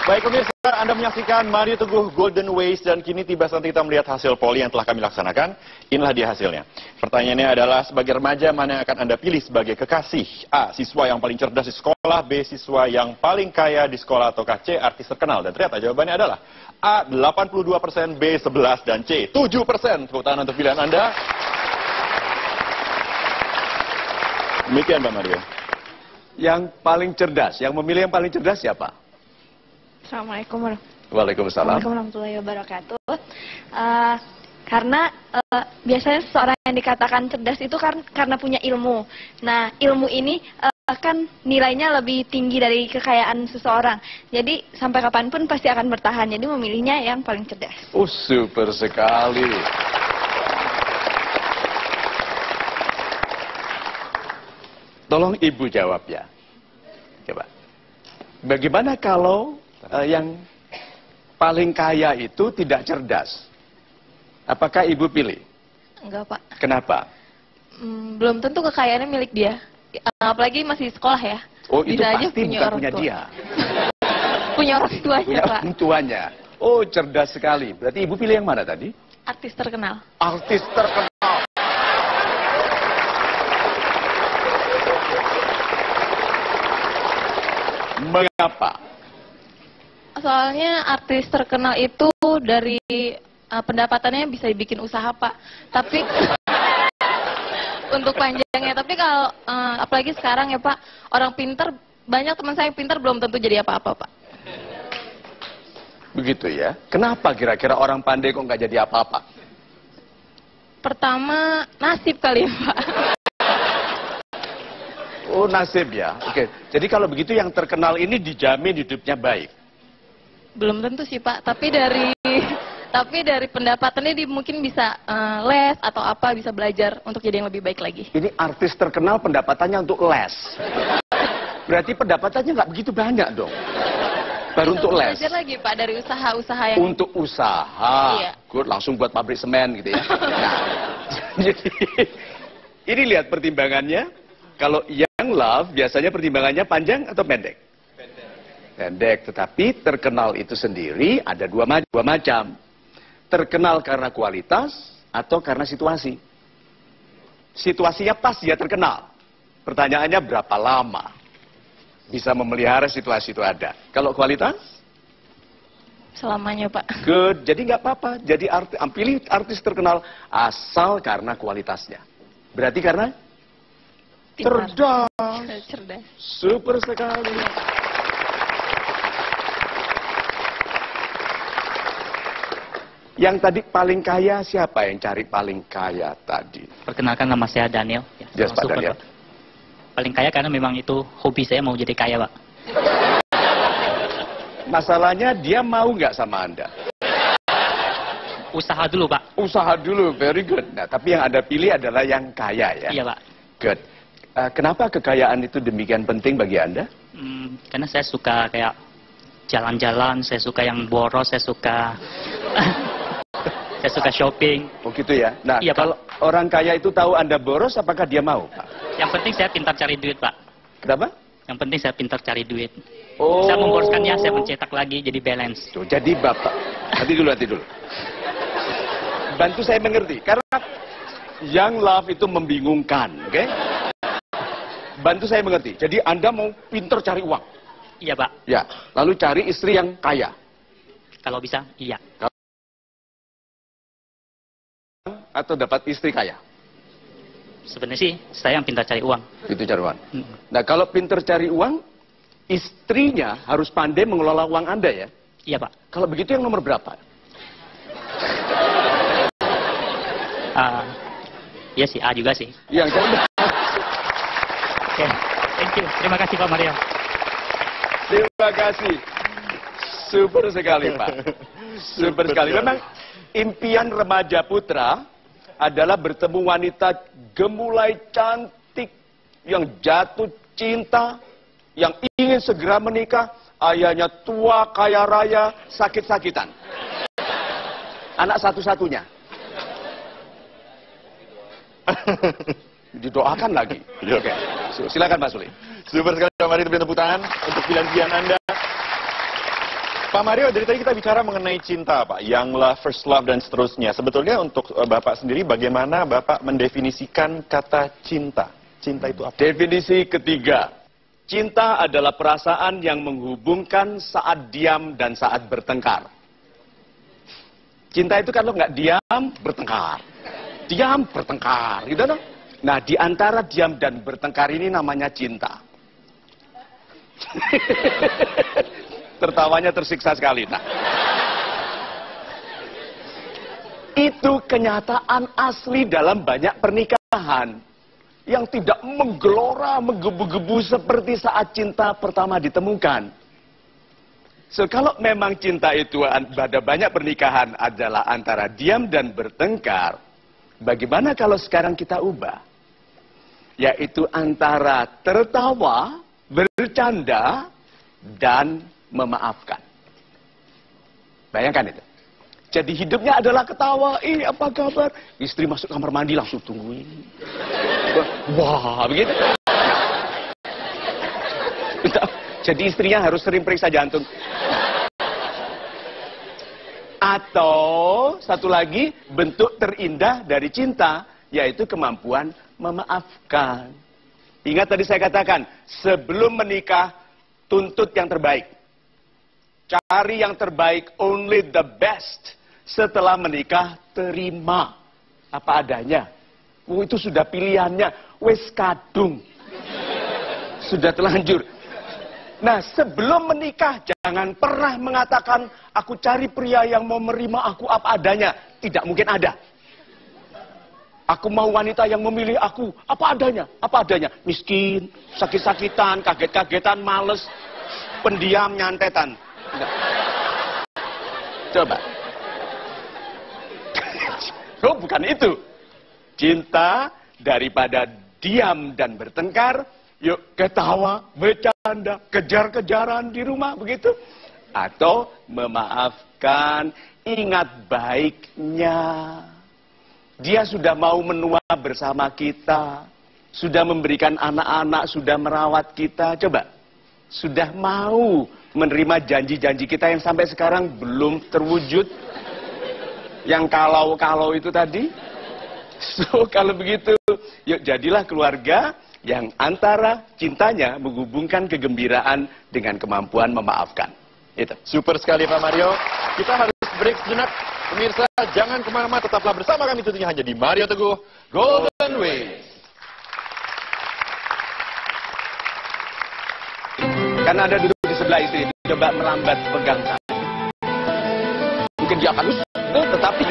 Baik pemirsa, Anda menyaksikan Mario Teguh Golden Ways dan kini tiba saat kita melihat hasil poli yang telah kami laksanakan. Inilah dia hasilnya. Pertanyaannya adalah sebagai remaja mana yang akan Anda pilih sebagai kekasih? A. Siswa yang paling cerdas di sekolah. B. Siswa yang paling kaya di sekolah. Ataukah C. Artis terkenal? Dan ternyata jawabannya adalah A. 82%, B. 11, dan C. 7%. Tepuk tangan untuk pilihan Anda. Demikian Pak Mario. Yang paling cerdas, yang memilih yang paling cerdas siapa? Assalamualaikum Waalaikumsalam. warahmatullahi wabarakatuh. Karena biasanya seseorang yang dikatakan cerdas itu karena punya ilmu. Nah, ilmu ini kan nilainya lebih tinggi dari kekayaan seseorang. Jadi sampai kapanpun pasti akan bertahan. Jadi memilihnya yang paling cerdas. Oh, super sekali. Tolong Ibu jawab ya. Coba. Bagaimana kalau yang paling kaya itu tidak cerdas? Apakah Ibu pilih? Enggak, Pak. Kenapa? Belum tentu kekayaannya milik dia. Apalagi masih sekolah ya. Oh, itu Bisa aja pasti bukan punya tua. dia. Punya orang tuanya, Punya Pak. orang tuanya. Oh, cerdas sekali. Berarti Ibu pilih yang mana tadi? Artis terkenal. Artis terkenal. Mengapa? Soalnya artis terkenal itu dari pendapatannya bisa dibikin usaha, Pak. Tapi untuk panjangnya. Tapi kalau apalagi sekarang ya, Pak, orang pinter, banyak teman saya yang pinter belum tentu jadi apa-apa, Pak. Begitu ya. Kenapa kira-kira orang pandai kok nggak jadi apa-apa? Pertama, nasib kali ya, Pak. Oh, nasib ya. Oke. Jadi kalau begitu yang terkenal ini dijamin hidupnya baik. Belum tentu sih, Pak. Tapi dari pendapatannya dia mungkin bisa les atau apa, bisa belajar untuk jadi yang lebih baik lagi. Ini artis terkenal pendapatannya untuk les. Berarti pendapatannya nggak begitu banyak dong. Baru Bisa untuk les. belajar lagi, Pak, dari usaha-usaha yang... Untuk usaha. Iya. Good, langsung buat pabrik semen gitu ya. Nah, jadi ini lihat pertimbangannya. Kalau young love biasanya pertimbangannya panjang atau pendek? Pendek, tetapi terkenal itu sendiri ada dua macam. Terkenal karena kualitas atau karena situasi. Situasinya pas dia terkenal. Pertanyaannya berapa lama bisa memelihara situasi itu ada. Kalau kualitas? Selamanya, Pak. Good, jadi nggak apa-apa. Jadi pilih artis terkenal asal karena kualitasnya. Berarti karena? Pintar. Cerdas. Cerdas. Super sekali. Yang tadi paling kaya siapa yang cari paling kaya tadi? Perkenalkan, nama saya Daniel. Yes, Pak super, Daniel. Pak. Paling kaya karena memang itu hobi saya, mau jadi kaya, Pak. Masalahnya dia mau nggak sama Anda? Usaha dulu, Pak. Usaha dulu, very good. Nah, tapi yang Anda pilih adalah yang kaya ya? Iya, Pak. Good. Kenapa kekayaan itu demikian penting bagi Anda? Karena saya suka kayak jalan-jalan, saya suka yang boros, saya suka saya suka shopping. Oh gitu ya? Nah, Iya, Pak. kalau orang kaya itu tahu Anda boros, apakah dia mau, Pak? Yang penting saya pintar cari duit, Pak. Kenapa? Yang penting saya pintar cari duit. Oh. Saya memboroskannya, saya mencetak lagi jadi balance. Tuh, jadi Bapak. Nanti dulu. Bantu saya mengerti. Karena young love itu membingungkan, oke? Bantu saya mengerti. Jadi Anda mau pintar cari uang. Iya, Pak. Ya. Lalu cari istri yang kaya. Kalau bisa, iya. Atau dapat istri kaya. Sebenarnya sih, saya yang pintar cari uang. Itu cari uang. Nah, kalau pintar cari uang, istrinya harus pandai mengelola uang Anda ya. Iya, Pak. Kalau begitu yang nomor berapa? Iya sih, A juga sih. Yang kedua. Oke, thank you. Terima kasih, Pak Mario. Terima kasih. Super sekali, Pak. Super sekali. Memang impian remaja putra adalah bertemu wanita gemulai cantik yang jatuh cinta, yang ingin segera menikah, ayahnya tua, kaya raya, sakit-sakitan. Anak satu-satunya. Didoakan lagi. Oke. Silakan Pak Suli. Super sekali Pak Mario, beri tepuk tangan untuk pilihan Anda. Pak Mario, dari tadi kita bicara mengenai cinta, Pak. Young love, first love, dan seterusnya. Sebetulnya untuk Bapak sendiri, bagaimana Bapak mendefinisikan kata cinta? Cinta itu apa? Definisi ketiga, cinta adalah perasaan yang menghubungkan saat diam dan saat bertengkar. Cinta itu kalau nggak diam, bertengkar. Diam, bertengkar, gitu dong. Nah, di antara diam dan bertengkar ini namanya cinta. Tertawanya tersiksa sekali. Nah, itu kenyataan asli dalam banyak pernikahan yang tidak menggelora, menggebu-gebu seperti saat cinta pertama ditemukan. So, kalau memang cinta itu pada banyak pernikahan adalah antara diam dan bertengkar, bagaimana kalau sekarang kita ubah? Yaitu antara tertawa, bercanda, dan memaafkan. Bayangkan itu. Jadi hidupnya adalah ketawa, apa kabar? Istri masuk kamar mandi langsung tungguin. Wah, begitu. Jadi istrinya harus sering periksa jantung. Atau satu lagi bentuk terindah dari cinta, yaitu kemampuan memaafkan. Ingat tadi saya katakan, sebelum menikah tuntut yang terbaik. Cari yang terbaik, only the best. Setelah menikah, terima apa adanya. Oh, itu sudah pilihannya, wes kadung. Sudah terlanjur. Nah, sebelum menikah, jangan pernah mengatakan, aku cari pria yang mau menerima aku apa adanya. Tidak mungkin ada. Aku mau wanita yang memilih aku apa adanya. Apa adanya. Miskin, sakit-sakitan, kaget-kagetan, males, pendiam, nyantetan. Enggak. Coba. Oh, bukan itu. Cinta daripada diam dan bertengkar, yuk ketawa, bercanda, kejar-kejaran di rumah, begitu. Atau memaafkan, ingat baiknya. Dia sudah mau menua bersama kita, sudah memberikan anak-anak, sudah merawat kita. Coba, sudah mau menerima janji-janji kita yang sampai sekarang belum terwujud. Yang kalau-kalau itu tadi. So, kalau begitu, yuk jadilah keluarga yang antara cintanya menghubungkan kegembiraan dengan kemampuan memaafkan. Itu. Super sekali Pak Mario. Kita harus break sejenak. Pemirsa, jangan kemana-mana, tetaplah bersama kami tentunya hanya di Mario Teguh Golden Ways. Karena ada duduk di sebelah istri, coba melambat pegang tangan. Mungkin dia halus, tetapi